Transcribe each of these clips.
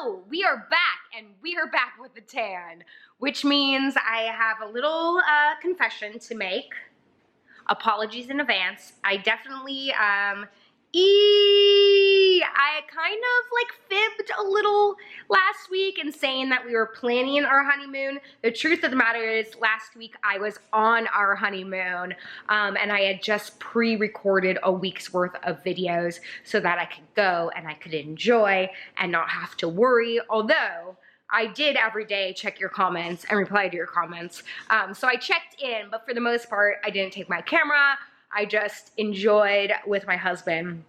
Hello, we are back, and we are back with the tan, which means I have a little confession to make. Apologies in advance. I definitely, I kind of like fibbed a little last week in saying that we were planning our honeymoon. The truth of the matter is last week I was on our honeymoon and I had just pre-recorded a week's worth of videos so that I could go and I could enjoy and not have to worry, although I did every day check your comments and reply to your comments. So I checked in, but for the most part, I didn't take my camera. I just enjoyed with my husband,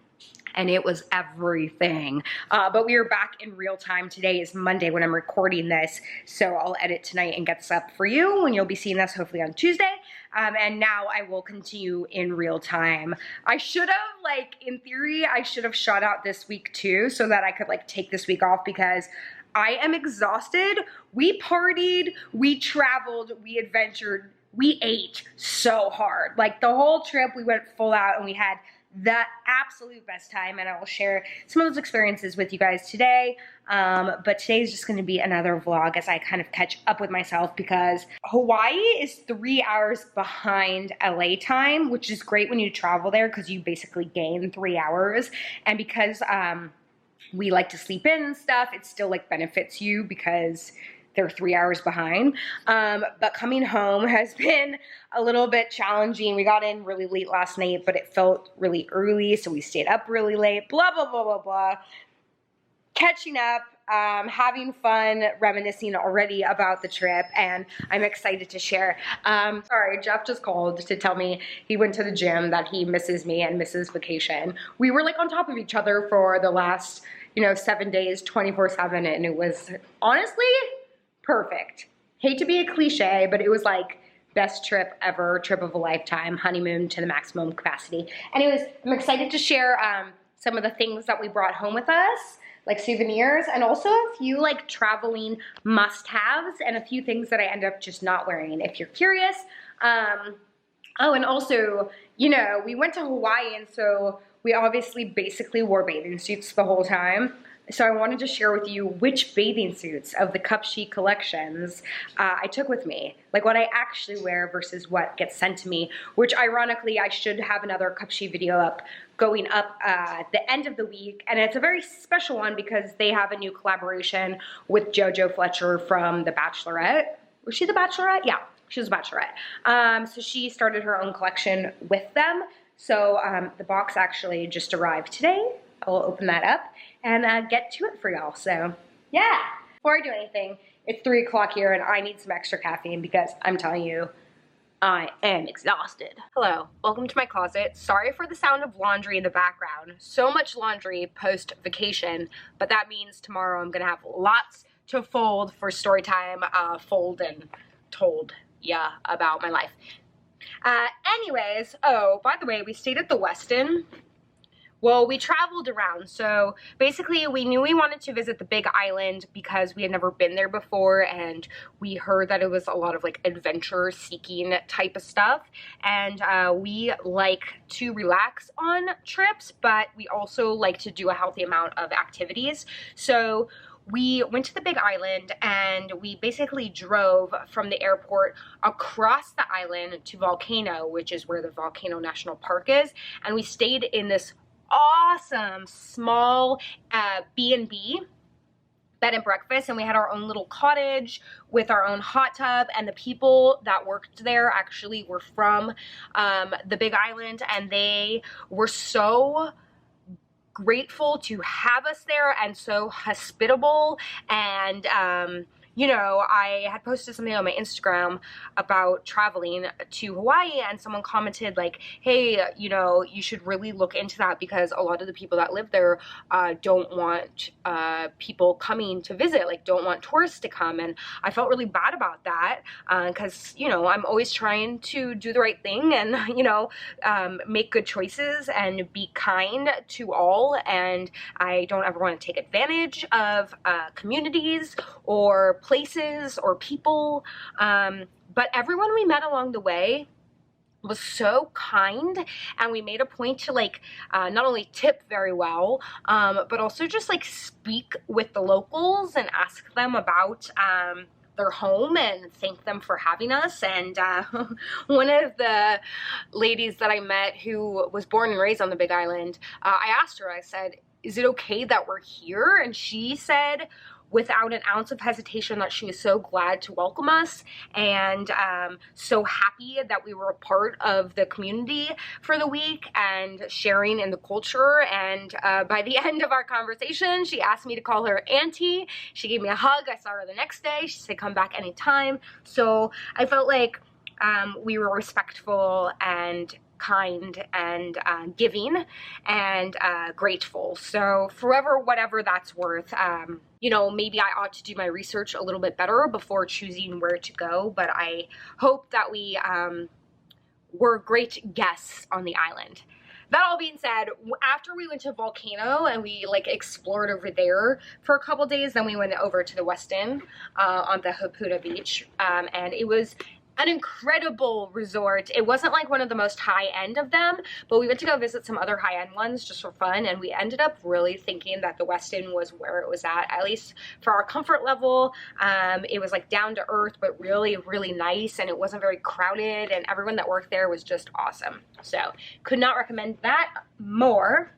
and it was everything. But we are back in real time. Today is Monday when I'm recording this, so I'll edit tonight and get this up for you, and you'll be seeing this hopefully on Tuesday. And now I will continue in real time. I should have, like, in theory, I should have shot out this week too, so that I could like take this week off because I am exhausted. We partied, we traveled, we adventured, we ate so hard. Like the whole trip, we went full out and we had the absolute best time, and I will share some of those experiences with you guys today. But today is just gonna be another vlog as I kind of catch up with myself because Hawaii is 3 hours behind LA time, which is great when you travel there because you basically gain 3 hours. And because we like to sleep in and stuff, it still like benefits you because they're 3 hours behind. But coming home has been a little bit challenging. We got in really late last night, but it felt really early, so we stayed up really late, blah, blah, blah, blah, blah. Catching up, having fun, reminiscing already about the trip, and I'm excited to share. Sorry, Jeff just called to tell me he went to the gym, that he misses me and misses vacation. We were like on top of each other for the last, 7 days, 24/7, and it was honestly perfect. Hate to be a cliche, but it was like best trip ever, trip of a lifetime, honeymoon to the maximum capacity. Anyways, I'm excited to share some of the things that we brought home with us, like souvenirs, and also a few like traveling must-haves and a few things that I end up just not wearing if you're curious. Oh, and also, we went to Hawaii, and so we obviously basically wore bathing suits the whole time. So I wanted to share with you which bathing suits of the Cup Chic collections I took with me. Like what I actually wear versus what gets sent to me, which ironically I should have another Cup Chic video up going up the end of the week. And it's a very special one because they have a new collaboration with JoJo Fletcher from The Bachelorette. Was she The Bachelorette? Yeah, she was The Bachelorette. So she started her own collection with them. So the box actually just arrived today. I'll open that up and get to it for y'all. So yeah, before I do anything, it's 3 o'clock here and I need some extra caffeine because I'm telling you, I am exhausted. Hello, welcome to my closet. Sorry for the sound of laundry in the background. So much laundry post vacation, but that means tomorrow I'm gonna have lots to fold for story time, fold and told, yeah, about my life. Anyways, oh, by the way, we stayed at the Westin. Well, we traveled around, so basically we knew we wanted to visit the Big Island because we had never been there before, and we heard that it was a lot of like adventure-seeking type of stuff, and we like to relax on trips, but we also like to do a healthy amount of activities. So we went to the Big Island and we basically drove from the airport across the island to Volcano, which is where the Volcano National Park is, and we stayed in this awesome small B&B, bed and breakfast, and we had our own little cottage with our own hot tub, and the people that worked there actually were from the Big Island, and they were so grateful to have us there and so hospitable. And I had posted something on my Instagram about traveling to Hawaii, and someone commented like, hey, you should really look into that because a lot of the people that live there don't want people coming to visit, like don't want tourists to come. And I felt really bad about that because, I'm always trying to do the right thing and, make good choices and be kind to all. And I don't ever want to take advantage of communities or places or people, but everyone we met along the way was so kind, and we made a point to like not only tip very well, but also just like speak with the locals and ask them about their home and thank them for having us. And one of the ladies that I met who was born and raised on the Big Island, I asked her, I said, is it okay that we're here? And she said, without an ounce of hesitation, that she was so glad to welcome us and so happy that we were a part of the community for the week and sharing in the culture. And by the end of our conversation, she asked me to call her auntie. She gave me a hug. I saw her the next day. She said, come back anytime. So I felt like we were respectful and kind and giving and grateful. So forever, whatever that's worth, you know, maybe I ought to do my research a little bit better before choosing where to go, but I hope that we were great guests on the island. That all being said, after we went to Volcano and we like explored over there for a couple days, then we went over to the Westin on the Hapuna Beach, and it was an incredible resort. It wasn't like one of the most high-end of them, but we went to go visit some other high-end ones just for fun, and we ended up really thinking that the Westin was where it was at least for our comfort level. It was like down to earth, but really, really nice, and it wasn't very crowded, and everyone that worked there was just awesome. So could not recommend that more.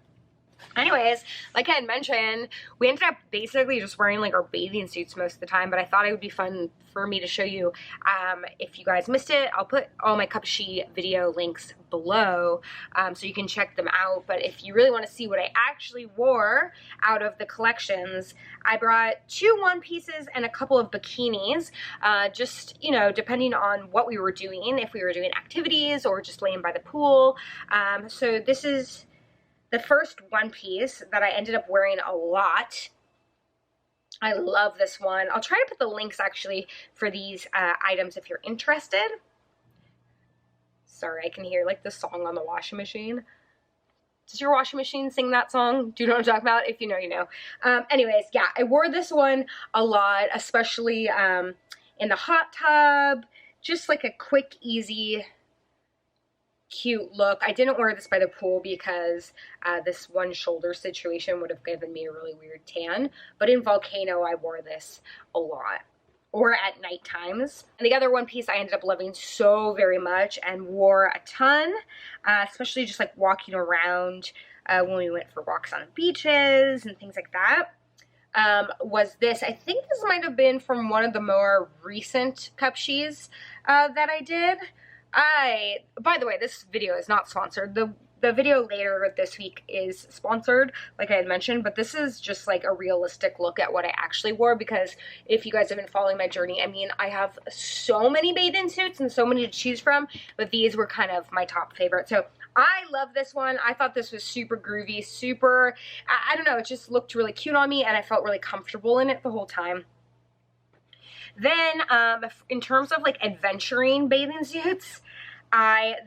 Anyways, like I had mentioned, we ended up basically just wearing like our bathing suits most of the time, but I thought it would be fun for me to show you. If you guys missed it, I'll put all my cup sheet video links below so you can check them out. But if you really want to see what I actually wore out of the collections, I brought 2 one-pieces and a couple of bikinis, just, you know, depending on what we were doing, if we were doing activities or just laying by the pool. So this is the first one piece that I ended up wearing a lot. I love this one. I'll try to put the links actually for these items if you're interested. Sorry, I can hear like the song on the washing machine. Does your washing machine sing that song? Do you know what I'm talking about? If you know, you know. Anyways, yeah, I wore this one a lot, especially in the hot tub. Just like a quick, easy, cute look. I didn't wear this by the pool because this one shoulder situation would have given me a really weird tan, but in Volcano I wore this a lot, or at night times. And the other one piece I ended up loving so very much and wore a ton, especially just like walking around when we went for walks on beaches and things like that, was this. I think this might have been from one of the more recent cup sheets that I did. By the way, this video is not sponsored. The video later this week is sponsored, like I had mentioned, but this is just like a realistic look at what I actually wore, because if you guys have been following my journey, I mean, I have so many bathing suits and so many to choose from, but these were kind of my top favorite. So I love this one. I thought this was super groovy, super, I don't know, it just looked really cute on me and I felt really comfortable in it the whole time. Then, in terms of like adventuring bathing suits,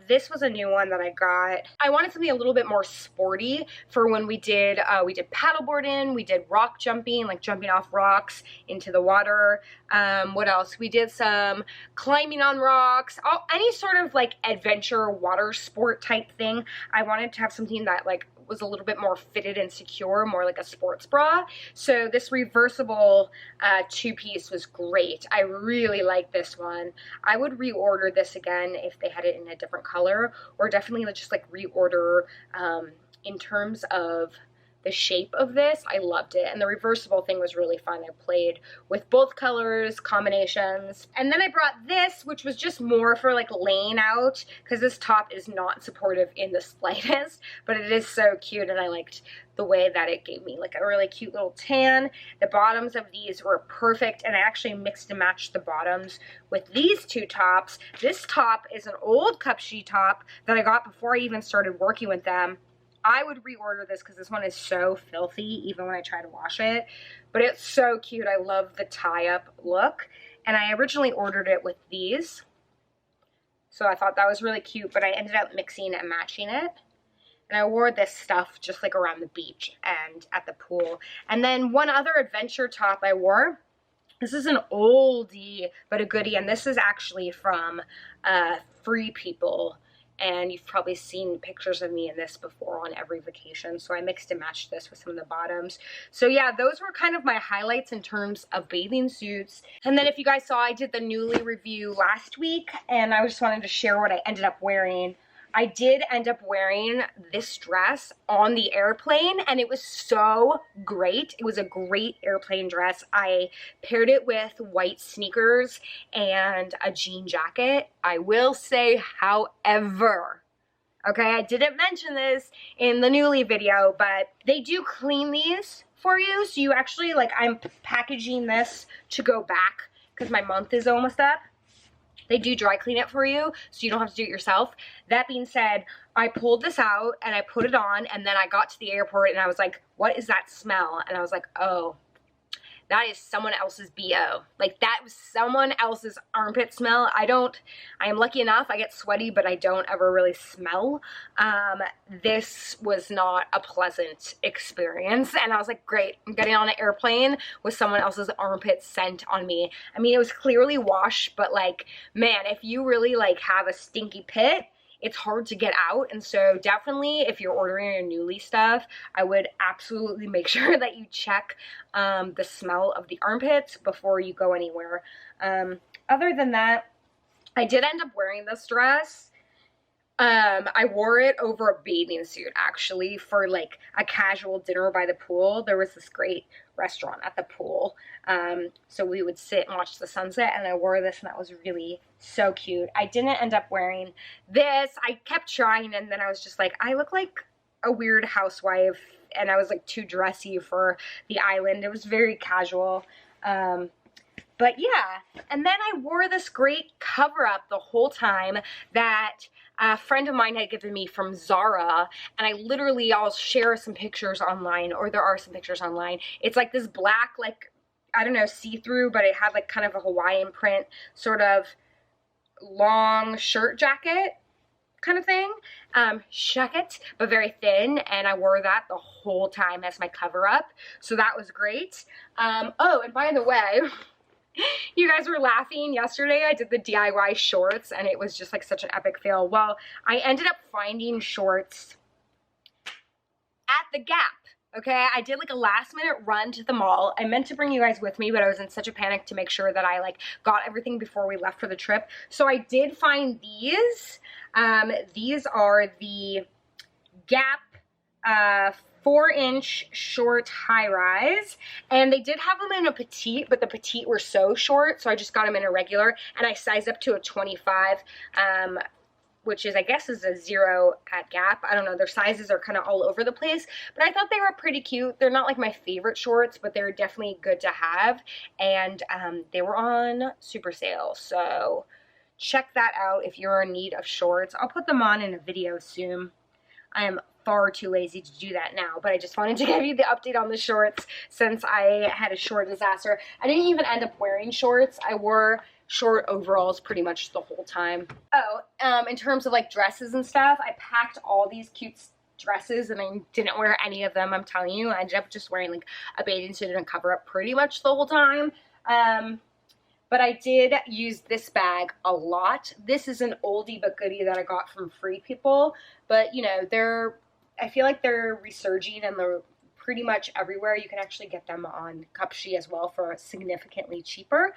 this was a new one that I got. I wanted something a little bit more sporty for when we did paddleboarding, we did rock jumping, like jumping off rocks into the water. What else? We did some climbing on rocks, any sort of like adventure water sport type thing. I wanted to have something that like was a little bit more fitted and secure, more like a sports bra. So this reversible 2-piece was great. I really like this one. I would reorder this again if they had it in a different color, or definitely just like reorder in terms of the shape of this. I loved it, and the reversible thing was really fun. I played with both colors, combinations. And then I brought this, which was just more for like laying out, because this top is not supportive in the slightest, but it is so cute, and I liked the way that it gave me like a really cute little tan. The bottoms of these were perfect, and I actually mixed and matched the bottoms with these 2 tops. This top is an old cup sheet top that I got before I even started working with them. I would reorder this because this one is so filthy even when I try to wash it, but it's so cute. I love the tie-up look, and I originally ordered it with these, so I thought that was really cute, but I ended up mixing and matching it, and I wore this stuff just like around the beach and at the pool. And then one other adventure top I wore, this is an oldie but a goodie, and this is actually from Free People. and you've probably seen pictures of me in this before on every vacation. So I mixed and matched this with some of the bottoms. So yeah, those were kind of my highlights in terms of bathing suits. And then if you guys saw, I did the Nuuly review last week, and I just wanted to share what I ended up wearing. I did end up wearing this dress on the airplane, and it was so great. It was a great airplane dress. I paired it with white sneakers and a jean jacket. I will say, however, okay, I didn't mention this in the Nuuly video, but they do clean these for you. So you actually, like, I'm packaging this to go back because my month is almost up. They do dry clean it for you, so you don't have to do it yourself. That being said, I pulled this out and I put it on, and then I got to the airport and I was like, what is that smell? And I was like, oh, that is someone else's BO. Like, that was someone else's armpit smell. I am lucky enough, I get sweaty, but I don't ever really smell. This was not a pleasant experience. And I was like, great, I'm getting on an airplane with someone else's armpit scent on me. I mean, it was clearly washed, but like, man, if you really like have a stinky pit, it's hard to get out. And so definitely if you're ordering your Nuuly stuff, I would absolutely make sure that you check the smell of the armpits before you go anywhere. Other than that, I did end up wearing this dress. I wore it over a bathing suit actually for like a casual dinner by the pool. There was this great restaurant at the pool. So we would sit and watch the sunset, and I wore this, and that was really so cute. I didn't end up wearing this. I kept trying, and then I was just like, I look like a weird housewife, and I was like too dressy for the island. It was very casual. But yeah, and then I wore this great cover up the whole time that a friend of mine had given me from Zara, and I literally, I'll share some pictures online, or there are some pictures online. It's like this black, like, I don't know, see-through, but it had like kind of a Hawaiian print, sort of long shirt jacket kind of thing. Jacket, but very thin, and I wore that the whole time as my cover up. So that was great. Oh, and by the way, you guys were laughing yesterday. I did the DIY shorts, and it was just like such an epic fail. Well, I ended up finding shorts at the Gap. Okay, I did like a last minute run to the mall. I meant to bring you guys with me, but I was in such a panic to make sure that I like got everything before we left for the trip. So I did find these. These are the Gap 4-inch short high-rise, and they did have them in a petite, but the petite were so short, so I just got them in a regular, and I sized up to a 25, which is, I guess, is a 0 at Gap. I don't know, their sizes are kind of all over the place, but I thought they were pretty cute. They're not like my favorite shorts, but they're definitely good to have, and they were on super sale, so check that out if you're in need of shorts. I'll put them on in a video soon. I am far too lazy to do that now, but I just wanted to give you the update on the shorts since I had a short disaster. I didn't even end up wearing shorts. I wore short overalls pretty much the whole time. Oh, in terms of like dresses and stuff, I packed all these cute dresses and I didn't wear any of them, I'm telling you. I ended up just wearing like a bathing suit and a cover up pretty much the whole time. But I did use this bag a lot. This is an oldie but goodie that I got from Free People, but you know, I feel like they're resurging and they're pretty much everywhere. You can actually get them on Cupshe as well for significantly cheaper.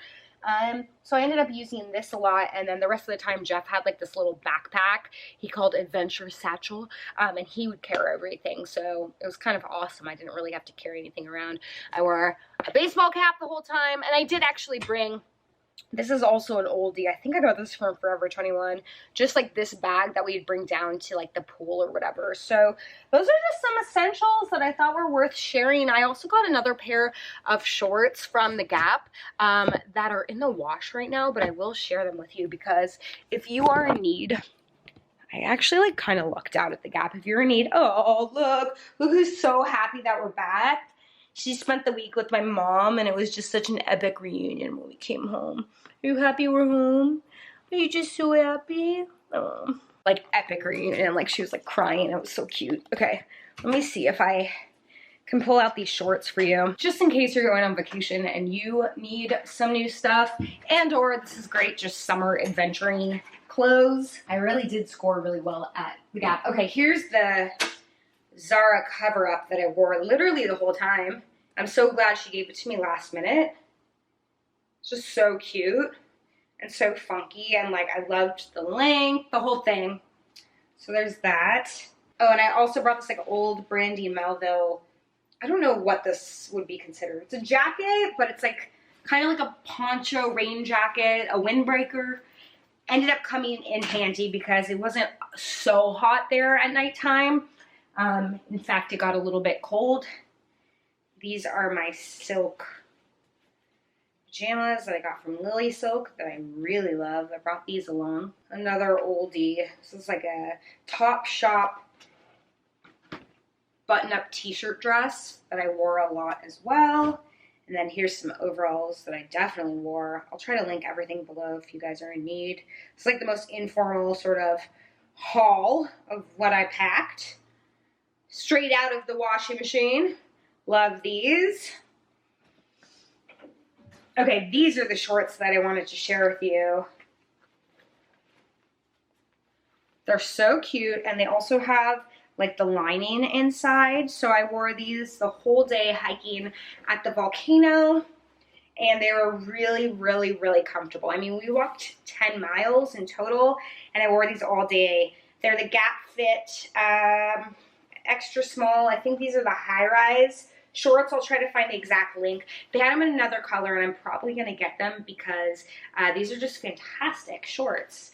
So I ended up using this a lot, and then the rest of the time Jeff had like this little backpack he called Adventure Satchel, and he would carry everything, so it was kind of awesome. I didn't really have to carry anything around. I wore a baseball cap the whole time, and I did actually bring, this is also an oldie, I think I got this from Forever 21, just like this bag that we'd bring down to like the pool or whatever. So those are just some essentials that I thought were worth sharing. I also got another pair of shorts from the Gap that are in the wash right now, but I will share them with you because if you are in need, I actually like kind of lucked out at the Gap. If you're in need, oh look who's so happy that we're back. She spent the week with my mom, and it was just such an epic reunion when we came home. Are you happy we're home? Are you just so happy? Like, epic reunion. Like, she was, like, crying. It was so cute. Okay, let me see if I can pull out these shorts for you. Just in case you're going on vacation and you need some new stuff, and or this is great, just summer adventuring clothes. I really did score really well at the Gap. Okay, here's the Zara cover up that I wore literally the whole time. I'm so glad she gave it to me last minute. It's just so cute and so funky, and like I loved the length, the whole thing. So there's that. Oh, and I also brought this like old Brandy Melville. I don't know what this would be considered. It's a jacket, but it's like kind of like a poncho rain jacket, a windbreaker. Ended up coming in handy because it wasn't so hot there at nighttime. In fact, it got a little bit cold. These are my silk pajamas that I got from Lily Silk that I really love. I brought these along. Another oldie. This is like a Topshop button-up t-shirt dress that I wore a lot as well. And then here's some overalls that I definitely wore. I'll try to link everything below if you guys are in need. It's like the most informal sort of haul of what I packed. Straight out of the washing machine. Love these. Okay, these are the shorts that I wanted to share with you. They're so cute, and they also have like the lining inside. So I wore these the whole day hiking at the volcano, and they were really, really, really comfortable. I mean, we walked 10 miles in total, and I wore these all day. They're the Gap Fit extra small. I think these are the high-rise shorts. I'll try to find the exact link. They had them in another color, and I'm probably going to get them because these are just fantastic shorts.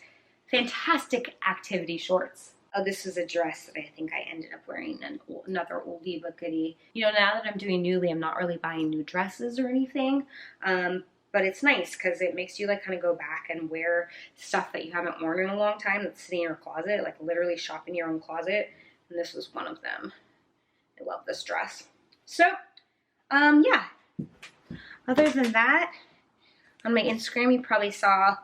Fantastic activity shorts. Oh, this is a dress that I think I ended up wearing, another oldie but goodie. You know, now that I'm doing Newly, I'm not really buying new dresses or anything, but it's nice because it makes you like kind of go back and wear stuff that you haven't worn in a long time that's sitting in your closet, like literally shop in your own closet, and this was one of them. I love this dress. So, yeah. Other than that, on my Instagram, you probably saw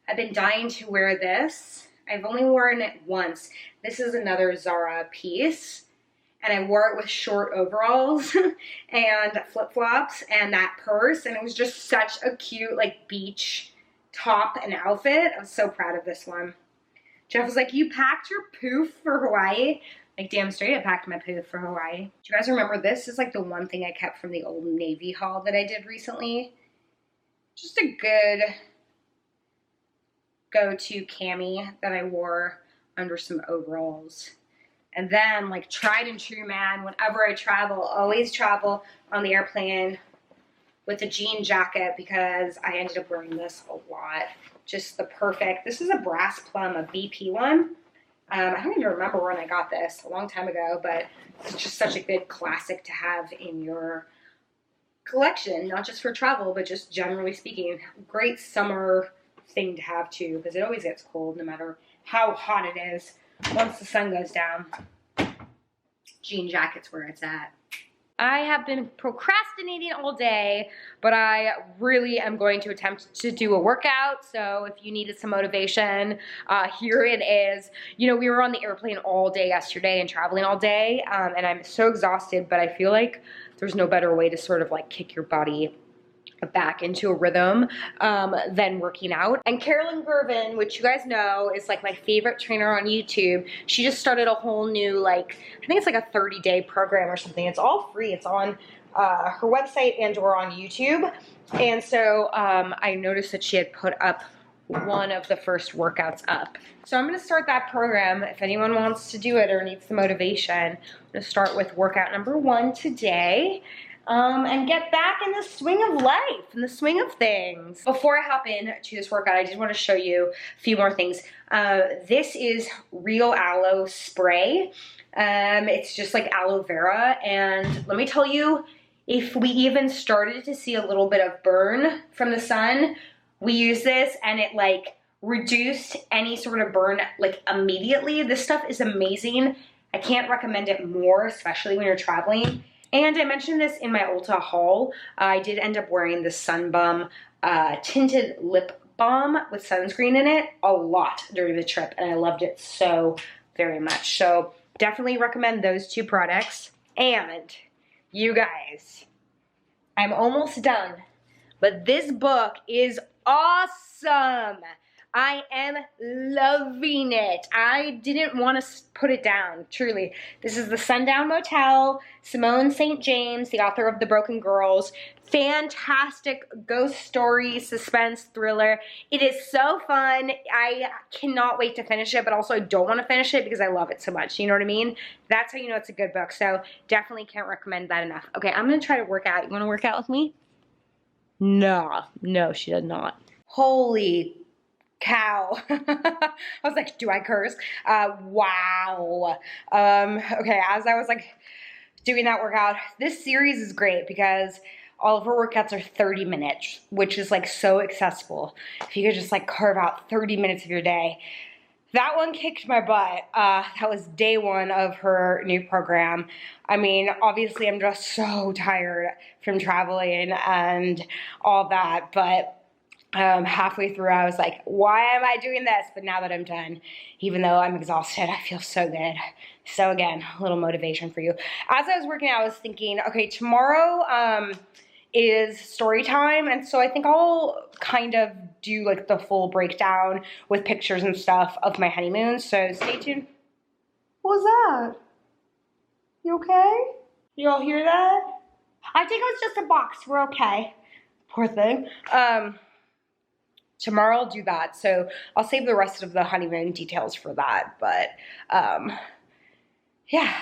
I've been dying to wear this. I've only worn it once. This is another Zara piece, and I wore it with short overalls and flip-flops and that purse, and it was just such a cute like beach top and outfit. I was so proud of this one. Jeff was like, you packed your poof for Hawaii? Like, damn straight I packed my poof for Hawaii. Do you guys remember this? Is like the one thing I kept from the Old Navy haul that I did recently. Just a good go-to cami that I wore under some overalls. And then like tried and true, man, whenever I travel, always travel on the airplane with a jean jacket because I ended up wearing this a lot. Just the perfect, this is a Brass Plum, a BP one. I don't even remember when I got this, a long time ago, but it's just such a good classic to have in your collection, not just for travel, but just generally speaking. Great summer thing to have too, because it always gets cold no matter how hot it is. Once the sun goes down, jean jacket's where it's at. I have been procrastinating all day, but I really am going to attempt to do a workout. So if you needed some motivation, here it is. You know, we were on the airplane all day yesterday and traveling all day, and I'm so exhausted, but I feel like there's no better way to sort of like kick your body back into a rhythm than working out. And Carolyn Gervin, which you guys know is like my favorite trainer on YouTube, she just started a whole new, like, I think it's like a 30-day program or something. It's all free. It's on her website and or on YouTube. And so I noticed that she had put up one of the first workouts up. So I'm going to start that program. If anyone wants to do it or needs the motivation, I'm going to start with workout number 1 today. And get back in the swing of life, in the swing of things. Before I hop into this workout, I just want to show you a few more things. This is Real Aloe Spray. It's just like aloe vera, and let me tell you, if we even started to see a little bit of burn from the sun, we use this and it like reduced any sort of burn like immediately. This stuff is amazing. I can't recommend it more, especially when you're traveling. And I mentioned this in my Ulta haul. I did end up wearing the Sun Bum tinted lip balm with sunscreen in it a lot during the trip, and I loved it so very much. So definitely recommend those 2 products. And you guys, I'm almost done, but this book is awesome. I am loving it. I didn't want to put it down, truly. This is the Sundown Motel, Simone St. James, the author of The Broken Girls. Fantastic ghost story, suspense thriller. It is so fun. I cannot wait to finish it, but also I don't want to finish it because I love it so much. You know what I mean? That's how you know it's a good book. So definitely can't recommend that enough. Okay, I'm going to try to work out. You want to work out with me? No, she does not. Holy cow. I was like, do I curse? Wow. Okay, as I was like doing that workout, this series is great because all of her workouts are 30 minutes, which is like so accessible. If you could just like carve out 30 minutes of your day. That one kicked my butt. That was day one of her new program. I mean, obviously I'm just so tired from traveling and all that, but halfway through I was like, why am I doing this? But now that I'm done, even though I'm exhausted, I feel so good. So again, a little motivation for you. As I was working out, I was thinking, okay, tomorrow is story time, and so I think I'll kind of do like the full breakdown with pictures and stuff of my honeymoon, so stay tuned. What was that? You okay? You all hear that? I think it was just a box. We're okay. Poor thing. Tomorrow I'll do that, so I'll save the rest of the honeymoon details for that, but yeah.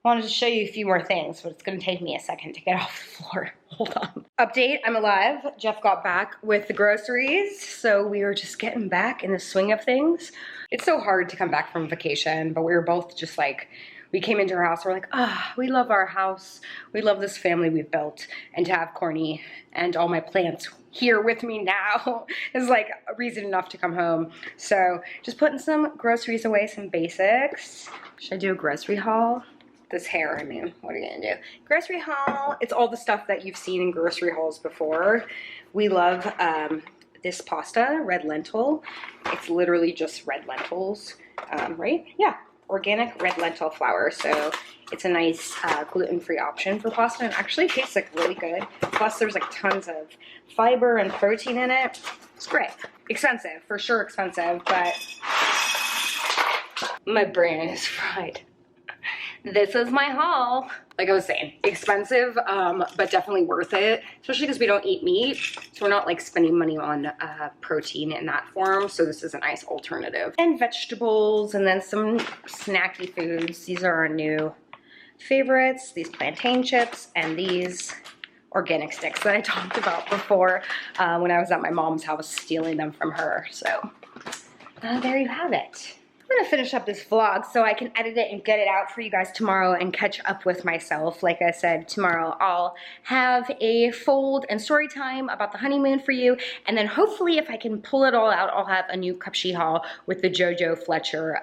I wanted to show you a few more things, but it's gonna take me a second to get off the floor. Hold on. Update, I'm alive. Jeff got back with the groceries, so we were just getting back in the swing of things. It's so hard to come back from vacation, but we were both just like, we came into our house, we're like, we love our house. We love this family we've built, and to have Corny and all my plants here with me now is like a reason enough to come home. So just putting some groceries away, some basics. Should I do a grocery haul? This hair, I mean, what are you gonna do? Grocery haul, it's all the stuff that you've seen in grocery hauls before. We love this pasta, red lentil. It's literally just red lentils, right? Yeah, organic red lentil flour. So it's a nice gluten-free option for pasta, and actually tastes like really good. Plus there's like tons of fiber and protein in it. It's great. Expensive, for sure expensive, but my brain is fried. This is my haul. Like I was saying, expensive, but definitely worth it, especially because we don't eat meat, so we're not like spending money on protein in that form, so this is a nice alternative. And vegetables, and then some snacky foods. These are our new favorites, these plantain chips, and these organic sticks that I talked about before when I was at my mom's house stealing them from her. So there you have it. I'm gonna finish up this vlog so I can edit it and get it out for you guys tomorrow and catch up with myself. Like I said, tomorrow I'll have a fold and story time about the honeymoon for you, and then hopefully if I can pull it all out, I'll have a new cupshe haul with the JoJo Fletcher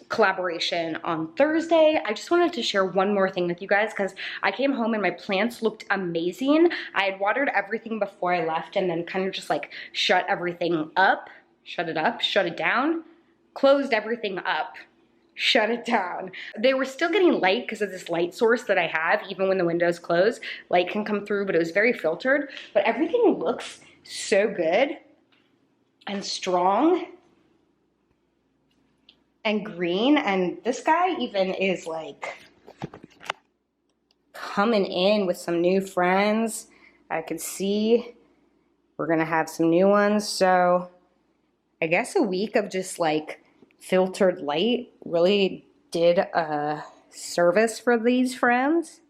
collaboration on Thursday. I just wanted to share one more thing with you guys because I came home and my plants looked amazing. I had watered everything before I left and then kind of just like shut everything up. Shut it up, shut it down, closed everything up, shut it down. They were still getting light because of this light source that I have, even when the window's closed. Light can come through, but it was very filtered. But everything looks so good and strong and green. And this guy even is like coming in with some new friends. I could see we're gonna have some new ones, so I guess a week of just like filtered light really did a service for these friends.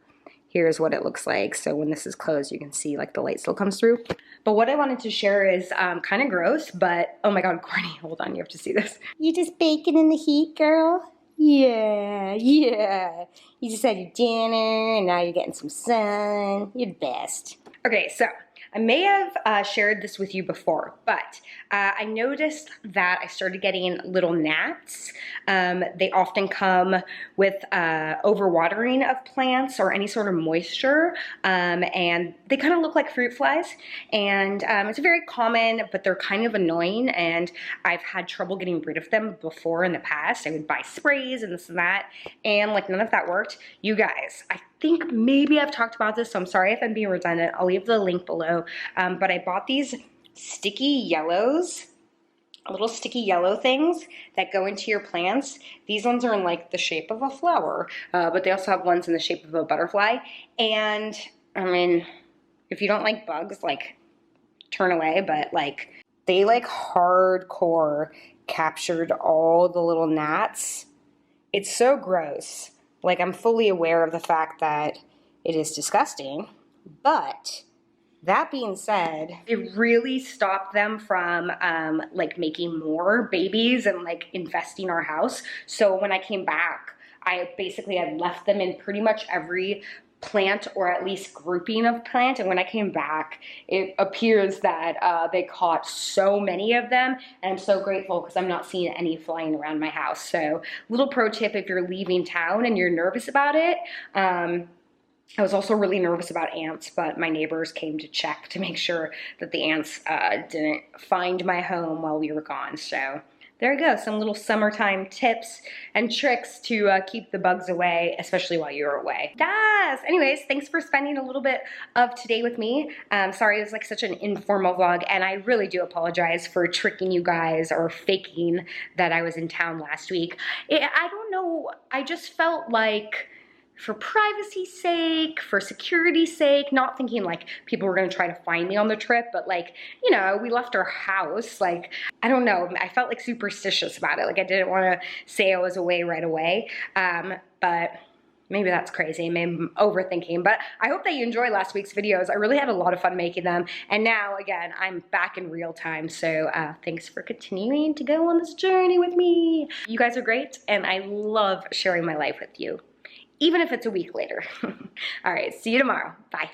Here's what it looks like. So when this is closed, you can see like the light still comes through. But what I wanted to share is kind of gross, but oh my God, Courtney, hold on, you have to see this. You just baking in the heat, girl? Yeah. You just had your dinner and now you're getting some sun. You're the best. Okay, so I may have shared this with you before, but I noticed that I started getting little gnats. They often come with overwatering of plants or any sort of moisture, and they kind of look like fruit flies. And it's very common, but they're kind of annoying, and I've had trouble getting rid of them before in the past. I would buy sprays and this and that, and like none of that worked. You guys, I think maybe I've talked about this, so I'm sorry if I'm being redundant. I'll leave the link below. But I bought these sticky yellows, little sticky yellow things that go into your plants. These ones are in like the shape of a flower, but they also have ones in the shape of a butterfly. And I mean, if you don't like bugs, like turn away, but like they like hardcore captured all the little gnats. It's so gross. Like, I'm fully aware of the fact that it is disgusting, but that being said, it really stopped them from like making more babies and like infesting our house. So when I came back, I basically had left them in pretty much every plant, or at least grouping of plant, and when I came back, it appears that they caught so many of them, and I'm so grateful because I'm not seeing any flying around my house. So little pro tip if you're leaving town and you're nervous about it. I was also really nervous about ants, but my neighbors came to check to make sure that the ants didn't find my home while we were gone. So there you go, some little summertime tips and tricks to keep the bugs away, especially while you're away. Yes! Anyways, thanks for spending a little bit of today with me. Sorry it was like such an informal vlog, and I really do apologize for tricking you guys or faking that I was in town last week. I don't know, I just felt like for privacy's sake, for security's sake, not thinking like people were gonna try to find me on the trip, but like, you know, we left our house, like, I don't know, I felt like superstitious about it. Like I didn't wanna say I was away right away, but maybe that's crazy, maybe I'm overthinking, but I hope that you enjoyed last week's videos. I really had a lot of fun making them, and now, again, I'm back in real time, so thanks for continuing to go on this journey with me. You guys are great, and I love sharing my life with you, even if it's a week later. All right, see you tomorrow. Bye.